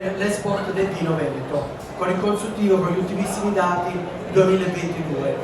L'export del vino veneto con il consuntivo con gli ultimissimi dati 2022.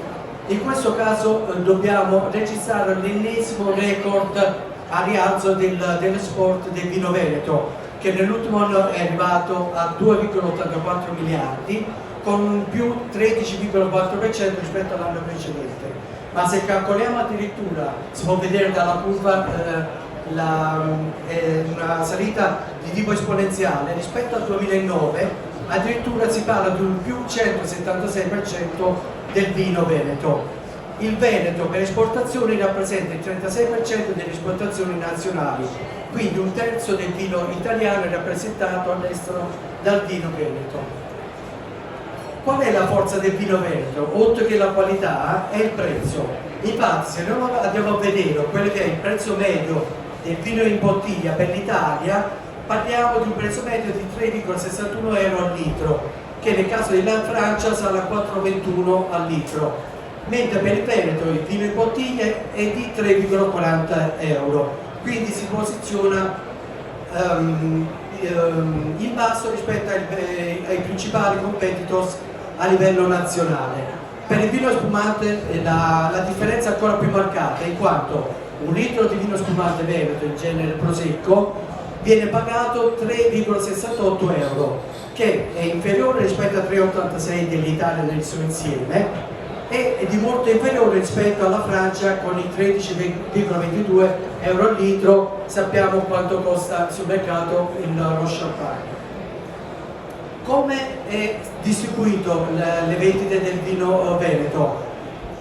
In questo caso dobbiamo registrare l'ennesimo record a rialzo dell'export del vino veneto, che nell'ultimo anno è arrivato a 2,84 miliardi con un più 13,4% rispetto all'anno precedente. Ma se calcoliamo addirittura, si può vedere dalla curva una salita di tipo esponenziale rispetto al 2009, addirittura si parla di un più 176% del vino veneto. Il Veneto per esportazioni rappresenta il 36% delle esportazioni nazionali, quindi un terzo del vino italiano è rappresentato all'estero dal vino veneto. Qual è la forza del vino veneto? Oltre che la qualità è il prezzo. Infatti se noi andiamo a vedere quello che è il prezzo medio del vino in bottiglia per l'Italia, parliamo di un prezzo medio di 3,61 euro al litro, che nel caso della Francia sarà 4,21 al litro, mentre per il Veneto il vino in bottiglia è di 3,40 euro, quindi si posiziona in basso rispetto ai principali competitors a livello nazionale. Per il vino spumante la differenza è ancora più marcata, in quanto un litro di vino spumante veneto, in genere prosecco, viene pagato 3,68 euro, che è inferiore rispetto a 3,86 dell'Italia nel suo insieme e è di molto inferiore rispetto alla Francia con i 13,22 euro al litro. Sappiamo quanto costa sul mercato lo champagne. Come è distribuito le vendite del vino veneto?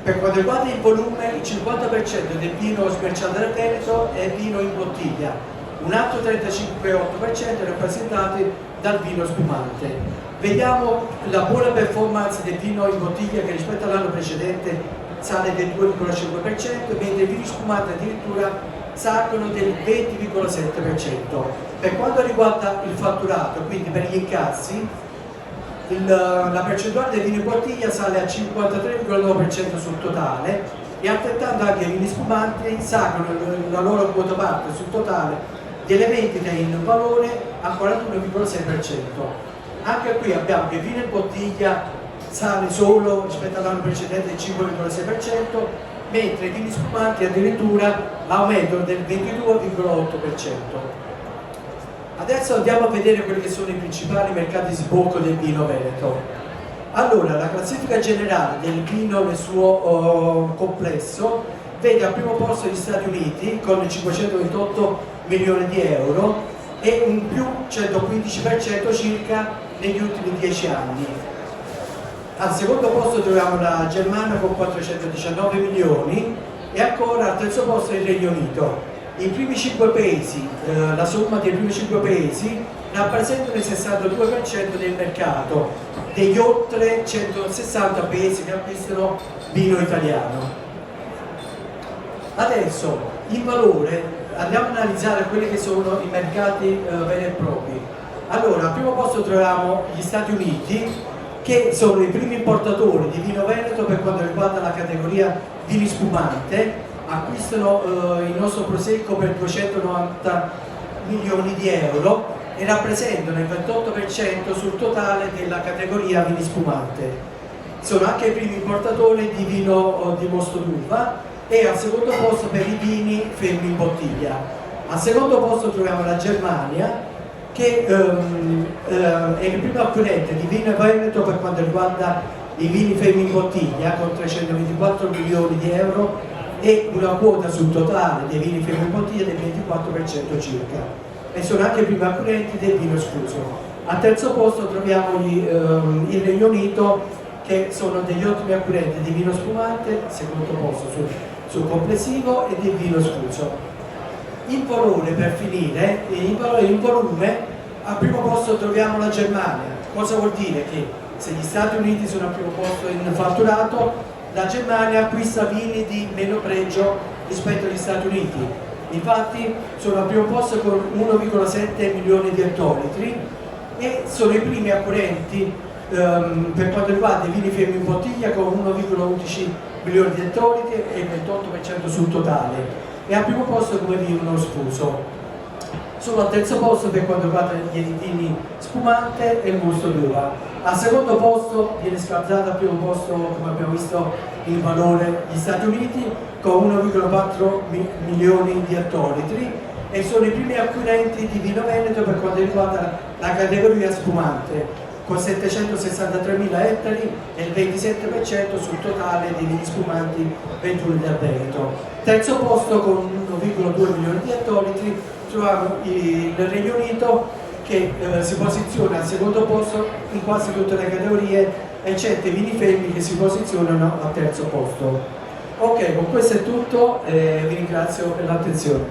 Per quanto riguarda il volume, il 50% del vino smerciato dal Veneto è vino in bottiglia, un altro 35,8% è rappresentato dal vino spumante. Vediamo la buona performance del vino in bottiglia, che rispetto all'anno precedente sale del 2,5%, mentre i vini spumanti addirittura salgono del 20,7%. Per quanto riguarda il fatturato, quindi per gli incassi, la percentuale dei vini in bottiglia sale al 53,9% sul totale e altrettanto anche i vini spumanti salgono la loro quota parte sul totale delle vendite in valore al 41,6%. Anche qui abbiamo che il vino in bottiglia sale solo rispetto all'anno precedente del 5,6%, mentre i vini spumanti addirittura aumentano del 22,8%. Adesso andiamo a vedere quelli che sono i principali mercati di sbocco del vino veneto. Allora, la classifica generale del vino nel suo complesso vede al primo posto gli Stati Uniti con 528 milioni di euro e un più 115% circa negli ultimi 10 anni. Al secondo posto troviamo la Germania con 419 milioni e ancora al terzo posto il Regno Unito. I primi 5 paesi, la somma dei primi 5 paesi rappresentano il 62% del mercato degli oltre 160 paesi che acquistano vino italiano. Adesso in valore andiamo ad analizzare quelli che sono i mercati veri e propri. Allora, al primo posto troviamo gli Stati Uniti, che sono i primi importatori di vino veneto per quanto riguarda la categoria vini spumante. Acquistano il nostro prosecco per 290 milioni di euro e rappresentano il 28% sul totale della categoria vini spumante. Sono anche i primi importatori di vino di mosto d'uva e al secondo posto per i vini fermi in bottiglia. Al secondo posto troviamo la Germania, che è il primo acquirente di vino veneto per quanto riguarda i vini fermi in bottiglia con 324 milioni di euro e una quota sul totale dei vini fermi in bottiglia del 24% circa, e sono anche i primi acquirenti del vino escluso. Al terzo posto troviamo il Regno Unito, che sono degli ottimi acquirenti di vino spumante, secondo posto sul complessivo, e del vino escluso. In valore, per finire, in volume, al primo posto troviamo la Germania. Cosa vuol dire? Che se gli Stati Uniti sono al primo posto in fatturato, la Germania acquista vini di meno pregio rispetto agli Stati Uniti. Infatti sono al primo posto con 1,7 milioni di ettolitri e sono i primi acquirenti per quanto riguarda i vini fermi in bottiglia con 1,11 milioni di ettolitri e il 28% sul totale, e al primo posto come vino sfuso. Solo al terzo posto per quanto riguarda gli vini spumante e il mosto d'uva. Al secondo posto viene scalzato al primo posto, come abbiamo visto, il valore gli Stati Uniti con 1,4 milioni di ettolitri e sono i primi acquirenti di vino veneto per quanto riguarda la categoria spumante, con 763.000 ettari e il 27% sul totale di vini spumanti venduti dal Veneto. Terzo posto con 1,2 milioni di ettolitri troviamo il Regno Unito che si posiziona al secondo posto in quasi tutte le categorie, eccetto i vini fermi che si posizionano al terzo posto. Ok, con questo è tutto, vi ringrazio per l'attenzione.